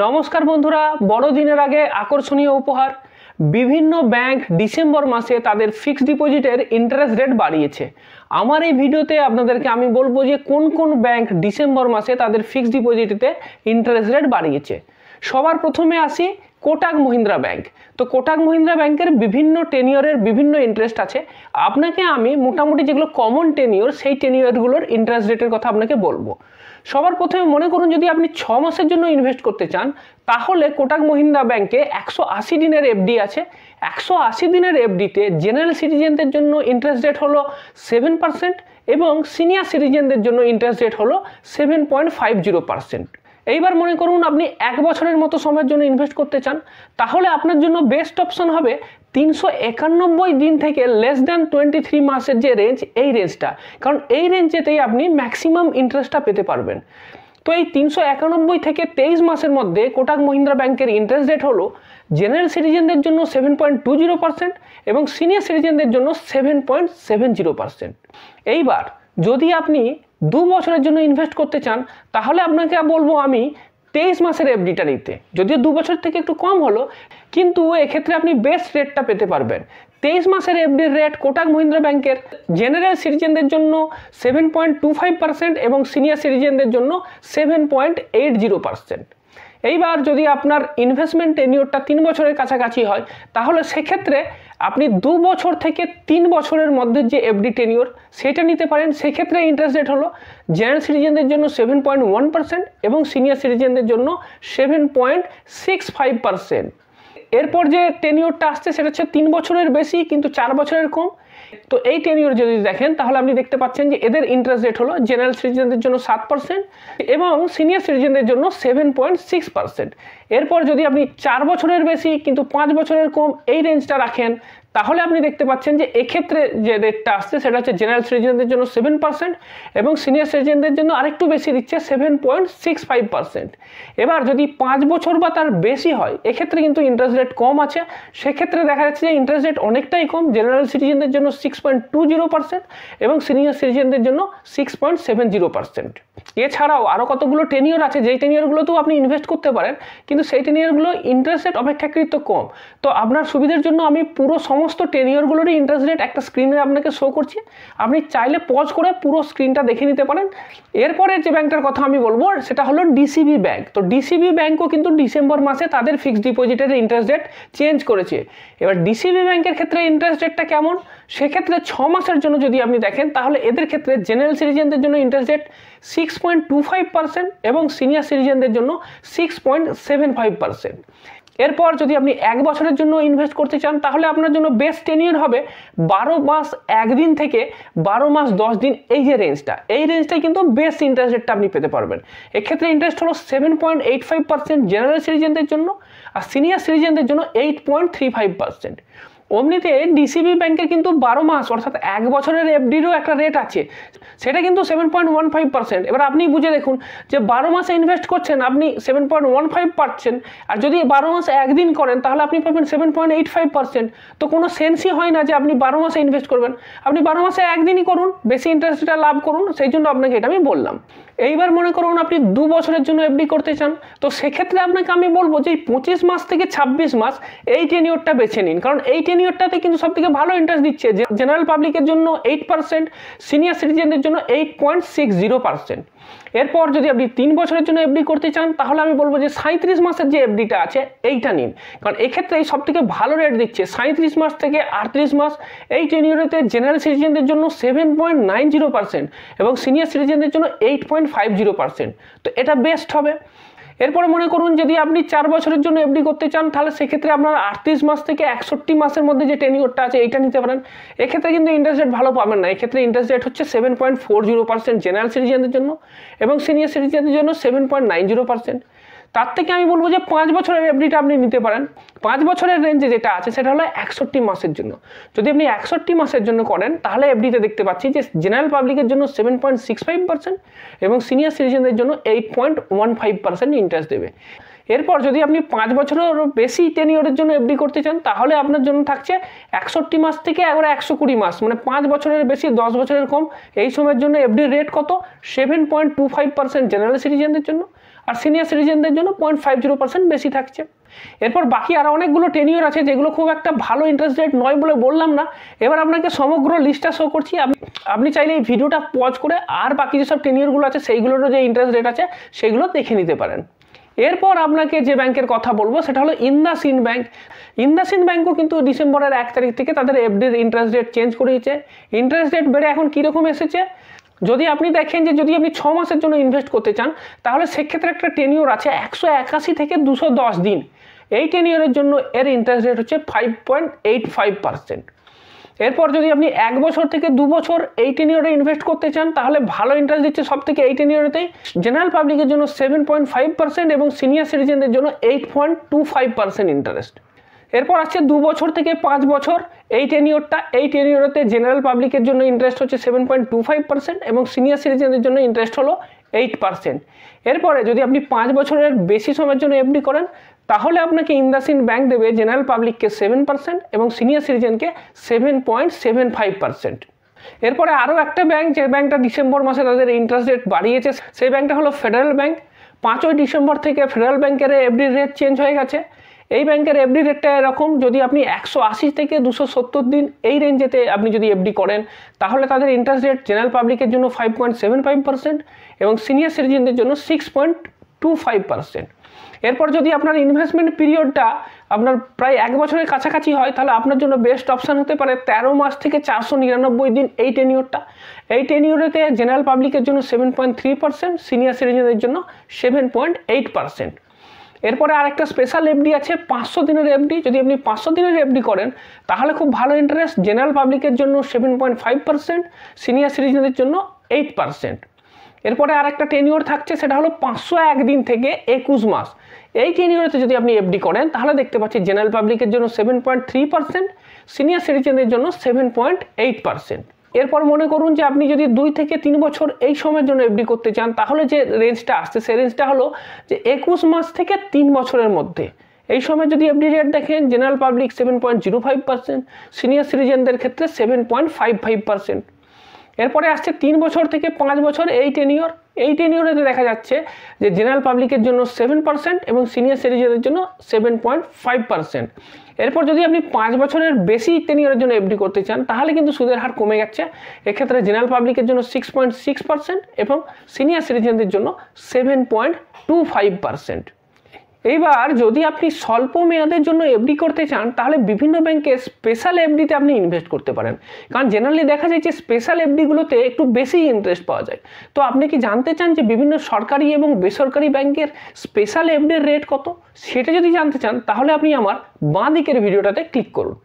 নমস্কার বন্ধুরা, বড়দিনের আগে আকর্ষণীয় উপহার। বিভিন্ন ব্যাংক ডিসেম্বর মাসে তাদের ফিক্সড ডিপোজিটের ইন্টারেস্ট রেট বাড়িয়েছে। আমার এই ভিডিওতে আপনাদেরকে আমি বলবো যে কোন কোন ব্যাংক ডিসেম্বর মাসে তাদের ফিক্সড ডিপোজিটে ইন্টারেস্ট রেট বাড়িয়েছে। সবার প্রথমে আসি কোটাক মহিন্দ্রা ব্যাংক। তো কোটাক মহিন্দ্রা ব্যাংকের বিভিন্ন টেনিয়রের বিভিন্ন ইন্টারেস্ট আছে। আপনাকে আমি মোটামুটি যেগুলো কমন টেনিয়র সেই টেনিয়রগুলোর ইন্টারেস্ট রেটের কথা আপনাকে বলবো। সবার প্রথমে মনে করুন যদি আপনি 6 মাসের জন্য ইনভেস্ট করতে চান, তাহলে কোটাক মহিন্দ্রা ব্যাংকে 180 দিনের এফডি আছে। 180 দিনের এফডিতে জেনারেল সিটিজেনদের জন্য ইন্টারেস্ট রেট হলো 7% এবং সিনিয়র সিটিজেনদের জন্য ইন্টারেস্ট রেট হলো 7.50%। এইবার মনে করুন আপনি 1 বছরের মতো সময়ের জন্য ইনভেস্ট করতে চান, তাহলে আপনার জন্য বেস্ট অপশন হবে 391 দিন থেকে লেস দ্যান 23 মাসের যে রেঞ্জ, এই রেঞ্জটা। কারণ এই রেঞ্জেতেই আপনি ম্যাক্সিমাম ইন্টারেস্টটা পেতে পারবেন। তো এই 391 থেকে 23 মাসের মধ্যে কোটাক মহিন্দ্রা ব্যাংকের ইন্টারেস্ট রেট হলো জেনারেল সিটিজেনদের জন্য 7.20% এবং সিনিয়র সিটিজেনদের জন্য 7.70%। এইবার যদি আপনি 2 বছরের জন্য ইনভেস্ট করতে চান, তাহলে আপনাকে বলবো আমি 23 মাসের এফডিটা নিতে। যদিও 2 বছর থেকে একটু কম হলো, কিন্তু এক্ষেত্রে আপনি বেস্ট রেটটা পেতে পারবেন। 23 মাসের এফডির রেট কোটাক মহিন্দ্রা ব্যাংকের জেনারেল সিটিজেনদের জন্য 7.25% এবং সিনিয়র সিটিজেনদের জন্য 7.80%। এইবার যদি আপনার ইনভেস্টমেন্ট টেনিওরটা 3 বছরের কাছাকাছি হয়, তাহলে সেক্ষেত্রে আপনি 2 বছর থেকে 3 বছরের মধ্যে যে এফডি টেনিওর সেটা নিতে পারেন। সেক্ষেত্রে ইন্টারেস্ট রেট হলো জেনারেল সিটিজেনদের জন্য 7.1% এবং সিনিয়র সিটিজেনদের জন্য 7.65%। এরপর যে টেনিওরটা আসছে সেটা হচ্ছে 3 বছরের বেশি কিন্তু 4 বছরের কম। তো এই টেনিওর যদি দেখেন, তাহলে আপনি দেখতে পাচ্ছেন যে এদের ইন্টারেস্ট রেট হলো জেনারেল সিটিজেনদের জন্য 7% এবং সিনিয়র সিটিজেনদের জন্য 7.6%। এরপর যদি আপনি 4 বছরের বেশি কিন্তু 5 বছরের কম এই রেঞ্জটা রাখেন, তাহলে আপনি দেখতে পাচ্ছেন যে এক্ষেত্রে যে রেটটা আসছে সেটা হচ্ছে জেনারেল সিটিজেনদের জন্য 7% এবং সিনিয়র সিটিজেনদের জন্য আরেকটু বেশি দিচ্ছে 7.65%। এবার যদি 5 বছর বা তার বেশি হয়, এক্ষেত্রে কিন্তু ইন্টারেস্ট রেট কম আছে। সেক্ষেত্রে দেখা যাচ্ছে যে ইন্টারেস্ট রেট অনেকটাই কম, জেনারেল সিটিজেনদের জন্য 6.20% এবং সিনিয়র সিটিজেনদের জন্য 6.70%। এছাড়াও আরও কতগুলো টেনিয়র আছে যেই টেনিয়রগুলোতেও আপনি ইনভেস্ট করতে পারেন, কিন্তু সেই টেনিয়রগুলো ইন্টারেস্ট রেট অপেক্ষাকৃত কম। তো আপনার সুবিধার জন্য আমি পুরো সমস্ত টেনিয়রগুলোরই ইন্টারেস্ট রেট একটা স্ক্রিনে আপনাকে শো করছি। আপনি চাইলে পজ করে পুরো স্ক্রিনটা দেখে নিতে পারেন। এরপরে যে ব্যাংকটার কথা আমি বলবো সেটা হলো ডিসিবি ব্যাংক। তো ডিসিবি ব্যাংকও কিন্তু ডিসেম্বর মাসে তাদের ফিক্সড ডিপোজিটের ইন্টারেস্ট রেট চেঞ্জ করেছে। এবার ডিসিবি ব্যাংকের ক্ষেত্রে ইন্টারেস্ট রেটটা কেমন, সেক্ষেত্রে 6 মাসের জন্য যদি আপনি দেখেন, তাহলে এদের ক্ষেত্রে জেনারেল সিটিজেনদের জন্য ইন্টারেস্ট রেট 6.25% এবং সিনিয়র সিটিজেনদের জন্য 6.75%। এরপর যদি আপনি 1 বছরের জন্য ইনভেস্ট করতে চান, তাহলে আপনার জন্য বেস্ট টেনিয়র হবে 12 মাস 1 দিন থেকে 12 মাস 10 দিন। এই যে রেঞ্জটা, এই রেঞ্জটাই কিন্তু বেস্ট ইন্টারেস্ট রেটটা আপনি পেতে পারবেন। এক্ষেত্রে ইন্টারেস্ট হলো 7.85% জেনারেল সিটিজেনদের জন্য আর সিনিয়র সিটিজেনদের জন্য 8.35%। অমনিতে ডিসিবি ব্যাংকের কিন্তু 12 মাস অর্থাৎ 1 বছরের এফডিরও একটা রেট আছে, সেটা কিন্তু 7.15%। এবার আপনি বুঝে দেখুন যে 12 মাসে ইনভেস্ট করছেন আপনি 7.15 পাচ্ছেন, আর যদি 12 মাসে 1 দিন করেন তাহলে আপনি পাবেন 7.85%। তো কোনো সেন্সই হয় না যে আপনি 12 মাসে ইনভেস্ট করবেন। আপনি 12 মাসে 1 দিনই করুন, বেশি ইন্টারেস্টটা লাভ করুন, সেই জন্য আপনাকে এটা আমি বললাম। এইবার মনে করুন আপনি 2 বছরের জন্য এফডি করতে চান, তো সেক্ষেত্রে আপনাকে আমি বলবো যে 25 মাস থেকে 26 মাস এই টেনিওরটা বেছে নিন। কারণ এই টেনিওরটাতে কিন্তু সবথেকে ভালো ইন্টারেস্ট দিচ্ছে। জেনারেল পাবলিকের জন্য 8%, সিনিয়র সিটিজেনদের জন্য 8.60%। এরপর যদি আপনি 3 বছরের জন্য এফডি করতে চান, তাহলে আমি বলবো যে 37 মাসের যে এফডিটা আছে এইটা নিন। কারণ এক্ষেত্রে এই সবথেকে ভালো রেট দিচ্ছে 37 মাস থেকে 38 মাস। এই টেনিওরেতে জেনারেল সিটিজেনদের জন্য 7.90% এবং সিনিয়র সিটিজেনদের জন্য 8.50%। তো এটা বেস্ট হবে। এরপরে মনে করুন যদি আপনি 4 বছরের জন্য এফডি করতে চান, তাহলে সেক্ষেত্রে আপনার 38 মাস থেকে 61 মাসের মধ্যে যে টেনিওরটা আছে এইটা নিতে পারেন। এক্ষেত্রে কিন্তু ইন্টারেস্ট রেট ভালো পাবেন না। এক্ষেত্রে ইন্টারেস্ট রেট হচ্ছে 7.40% জেনারেল সিটিজেনদের জন্য এবং সিনিয়র সিটিজেনদের জন্য 7.90%। তার থেকে আমি বলবো যে 5 বছরের এফডিটা আপনি নিতে পারেন। 5 বছরের রেঞ্জে যেটা আছে সেটা হলো 61 মাসের জন্য। যদি আপনি 61 মাসের জন্য করেন, তাহলে এফডিতে দেখতে পাচ্ছি যে জেনারেল পাবলিকের জন্য 7.65% এবং সিনিয়র সিটিজেনদের জন্য 8.15% ইন্টারেস্ট দেবে। এরপর যদি আপনি 5 বছরের বেশি টেনিওরের জন্য এফডি করতে চান, তাহলে আপনার জন্য থাকছে 61 মাস থেকে একবারে 120 মাস, মানে 5 বছরের বেশি 10 বছরের কম। এই সময়ের জন্য এফডির রেট কত? 7.25% জেনারেল সিটিজেনদের জন্য আর সিনিয়র সিটিজেনদের জন্য 0.50% বেশি থাকছে। এরপর বাকি আরও অনেকগুলো টেনিওর আছে যেগুলো খুব একটা ভালো ইন্টারেস্ট রেট নয় বলে বললাম না। এবার আপনাকে সমগ্র লিস্টটা শো করছি, আপনি চাইলে এই ভিডিওটা পজ করে আর বাকি যেসব টেনিওরগুলো আছে সেইগুলোরও যে ইন্টারেস্ট রেট আছে সেগুলো দেখে নিতে পারেন। এরপর আপনাকে যে ব্যাংকের কথা বলবো সেটা হলো ইন্দাসইন্ড ব্যাংক। ইন্দাসইন্ড ব্যাংকও কিন্তু ডিসেম্বরের 1 তারিখ থেকে তাদের এফডির ইন্টারেস্ট রেট চেঞ্জ করিয়েছে। ইন্টারেস্ট রেট বেড়ে এখন কীরকম এসেছে, যদি আপনি দেখেন যে যদি আপনি 6 মাসের জন্য ইনভেস্ট করতে চান তাহলে সেক্ষেত্রে একটা টেনিওর আছে 181 থেকে 210 দিন। এই টেনিওরের জন্য এর ইন্টারেস্ট রেট হচ্ছে 5.85%। এরপর যদি আপনি 1 বছর থেকে 2 বছর এই টেনিওরে ইনভেস্ট করতে চান তাহলে ভালো ইন্টারেস্ট দিচ্ছে সব থেকে এই টেনিওরেতেই। জেনারেল পাবলিকের জন্য 7.5% এবং সিনিয়র সিটিজেনদের জন্য 8.25% ইন্টারেস্ট। এরপর আছে 2 বছর থেকে 5 বছর এই টেনিওরটা। এই টেনিওরেতে জেনারেল পাবলিকের জন্য ইন্টারেস্ট হচ্ছে 7.25% এবং সিনিয়র সিটিজেনদের জন্য ইন্টারেস্ট হলো 8%। এরপরে যদি আপনি 5 বছরের বেশি সময়ের জন্য এফডি করেন তাহলে আপনাকে ইন্দাসইন্ড ব্যাংক দেবে জেনারেল পাবলিককে 7% এবং সিনিয়র সিটিজেনকে 7.75%। এরপরে আরও একটা ব্যাংক যে ব্যাংকটা ডিসেম্বর মাসে তাদের ইন্টারেস্ট রেট বাড়িয়েছে সেই ব্যাংকটা হলো ফেডারেল ব্যাংক। 5ই ডিসেম্বর থেকে ফেডারেল ব্যাংকের এফডি রেট চেঞ্জ হয়ে গেছে। এই ব্যাংকের এফডি রেটটা এরকম, যদি আপনি 180 থেকে 270 দিন এই রেঞ্জেতে আপনি যদি এফডি করেন তাহলে তাদের ইন্টারেস্ট রেট জেনারেল পাবলিকের জন্য 5.75% এবং সিনিয়র সিটিজেনদের জন্য 6.25%। এরপর যদি আপনার ইনভেস্টমেন্ট পিরিয়ডটা আপনার প্রায় 1 বছরের কাছাকাছি হয় তাহলে আপনার জন্য বেস্ট অপশান হতে পারে 13 মাস থেকে 499 দিন এই টেনিওরটা। এই টেনিওরেতে জেনারেল পাবলিকের জন্য 7.3%, সিনিয়র সিটিজেনদের জন্য 7.8%। এরপরে আরেকটা স্পেশাল এফডি আছে 500 দিনের এফডি। যদি আপনি 500 দিনের এফডি করেন তাহলে খুব ভালো ইন্টারেস্ট, জেনারেল পাবলিকের জন্য 7.5%, সিনিয়র সিটিজেনদের জন্য 8%। এরপরে আরেকটা টেনিওর থাকছে সেটা হলো 501 দিন থেকে 21 মাস। এই টেনিওরেতে যদি আপনি এফডি করেন তাহলে দেখতে পাচ্ছি জেনারেল পাবলিকের জন্য 7.3%, সিনিয়র সিটিজেনদের জন্য 7.8%। এরপর মনে করুন যে আপনি যদি 2 থেকে 3 বছর এই সময়ের জন্য এফডি করতে চান তাহলে যে রেঞ্জটা আসছে সেই রেঞ্জটা হলো যে 21 মাস থেকে 3 বছরের মধ্যে। এই সময় যদি এফডি রেট দেখেন জেনারেল পাবলিক 7.05%, সিনিয়র সিটিজেনদের ক্ষেত্রে 7.55%। এরপরে আসছে 3 বছর থেকে 5 বছর এই টেনিওর। এই টেনিওরেতে দেখা যাচ্ছে যে জেনারেল পাবলিকের জন্য 7% এবং সিনিয়র সিটিজেনদের জন্য 7.5%। এরপর যদি আপনি 5 বছরের বেশি টেনিওরের জন্য এফডি করতে চান তাহলে কিন্তু সুদের হার কমে যাচ্ছে। এক্ষেত্রে জেনারেল পাবলিকের জন্য 6.6% এবং সিনিয়র সিটিজেনদের জন্য 7.25%। এইবার যদি আপনি স্বল্প মেয়াদের জন্য এফডি করতে চান তাহলে বিভিন্ন ব্যাংকের স্পেশাল এফডিতে আপনি ইনভেস্ট করতে পারেন, কারণ জেনারেলি দেখা যায় যে স্পেশাল এফডিগুলোতে একটু বেশি ইন্টারেস্ট পাওয়া যায়। তো আপনি কি জানতে চান যে বিভিন্ন সরকারি এবং বেসরকারি ব্যাংকের স্পেশাল এফডির রেট কত? সেটা যদি জানতে চান তাহলে আপনি আমার বাঁ দিকের ভিডিওটাতে ক্লিক করুন।